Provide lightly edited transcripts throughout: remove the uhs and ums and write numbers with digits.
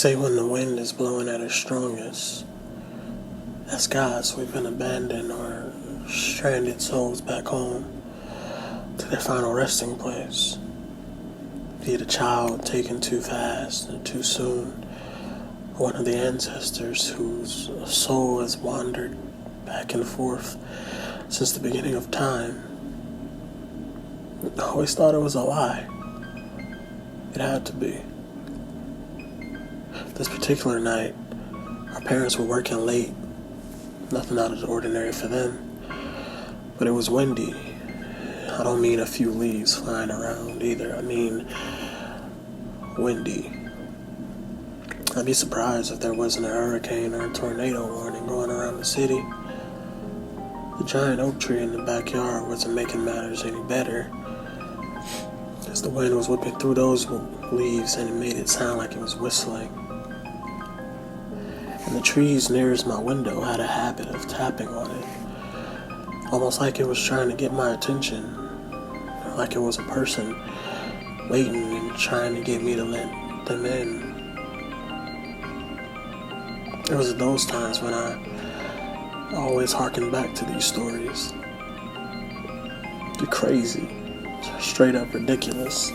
say when the wind is blowing at its strongest, as gods we've been abandoned or stranded souls back home to their final resting place. Be it a child taken too fast or too soon, or one of the ancestors whose soul has wandered back and forth since the beginning of time. I always thought it was a lie. It had to be. This particular night, our parents were working late. Nothing out of the ordinary for them. But it was windy. I don't mean a few leaves flying around either. I mean windy. I'd be surprised if there wasn't a hurricane or a tornado warning going around the city. The giant oak tree in the backyard wasn't making matters any better, as the wind was whipping through those leaves and it made it sound like it was whistling. And the trees nearest my window had a habit of tapping on it, almost like it was trying to get my attention, like it was a person waiting and trying to get me to let them in. It was at those times when I always harken back to these stories. You're crazy. Straight up ridiculous.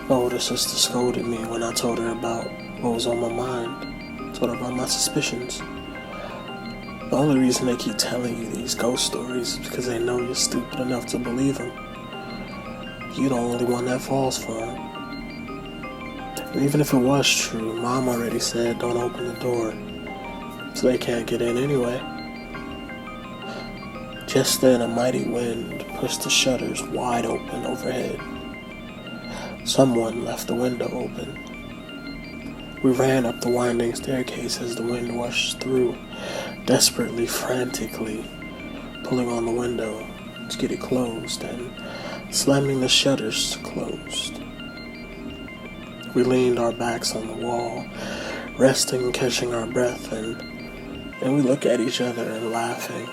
My older sister scolded me when I told her about what was on my mind. Told her about my suspicions. The only reason they keep telling you these ghost stories is because they know you're stupid enough to believe them. You're the only one that falls for them. And even if it was true, Mom already said don't open the door, so they can't get in anyway. Just then, a mighty wind pushed the shutters wide open overhead. Someone left the window open. We ran up the winding staircase as the wind rushed through, desperately, frantically, pulling on the window to get it closed and slamming the shutters closed. We leaned our backs on the wall, resting, catching our breath, and we look at each other and laughing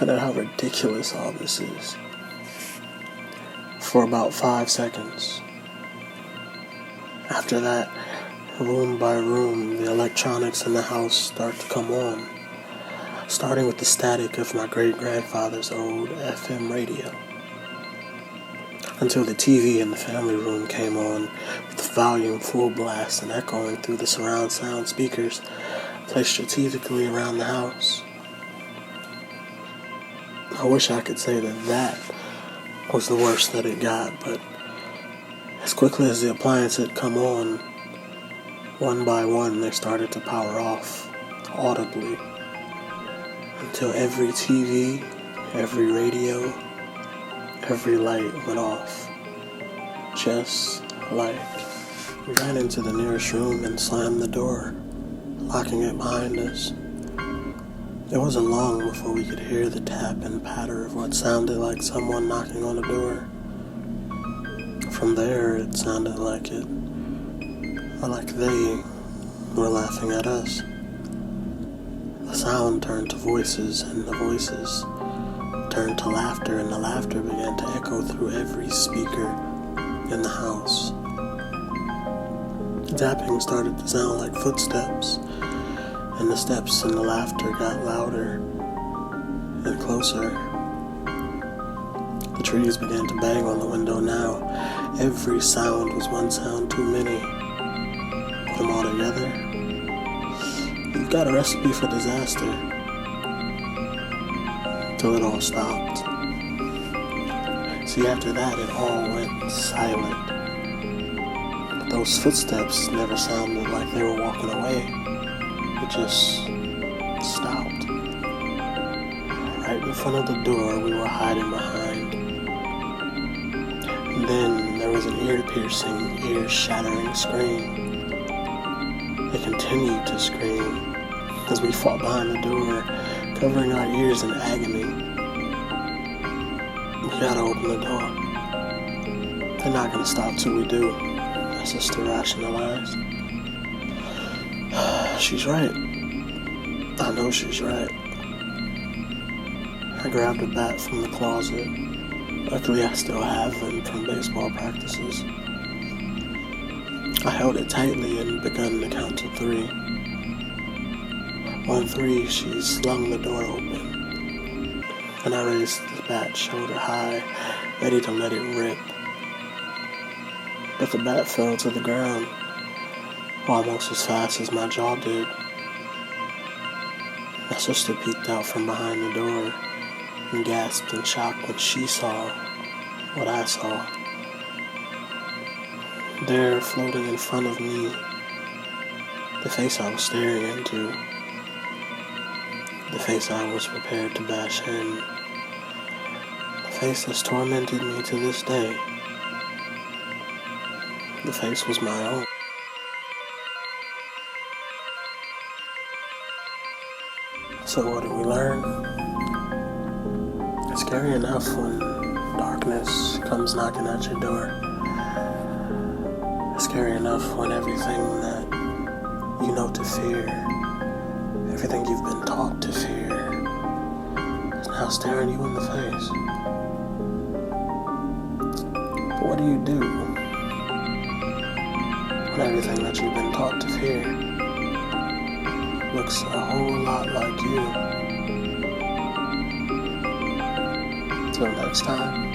at how ridiculous all this is. For about 5 seconds. After that, room by room, the electronics in the house start to come on, starting with the static of my great-grandfather's old FM radio, until the TV in the family room came on with the volume full blast and echoing through the surround sound speakers placed strategically around the house. I wish I could say that was the worst that it got, but as quickly as the appliance had come on, one by one they started to power off, audibly, until every TV, every radio, every light went off. Just like we ran into the nearest room and slammed the door, locking it behind us. It wasn't long before we could hear the tap and patter of what sounded like someone knocking on the door. From there, it sounded like they were laughing at us. The sound turned to voices, and the voices turned to laughter, and the laughter began to echo through every speaker in the house. The tapping started to sound like footsteps, and the steps and the laughter got louder and closer. The trees began to bang on the window now. Every sound was one sound too many. Put them all together, you've got a recipe for disaster. Till it all stopped. See, after that, it all went silent. But those footsteps never sounded like they were walking away. It just stopped. Right in front of the door we were hiding behind. And then there was an ear-piercing, ear-shattering scream. They continued to scream as we fought behind the door, covering our ears in agony. We gotta open the door. They're not gonna stop till we do, my sister rationalized. She's right. I know she's right. I grabbed a bat from the closet. Luckily, I still have them from baseball practices. I held it tightly and began to count to 3. On 3, she slung the door open, and I raised the bat shoulder high, ready to let it rip. But the bat fell to the ground, almost as fast as my jaw did. My sister peeked out from behind the door and gasped in shock when she saw what I saw. There, floating in front of me, the face I was staring into, the face I was prepared to bash in, the face that's tormented me to this day. The face was my own. So what did we learn? It's scary enough when darkness comes knocking at your door. It's scary enough when everything that you know to fear, everything you've been taught to fear, is now staring you in the face. But what do you do when everything that you've been taught to fear looks a whole lot like you? Till next time.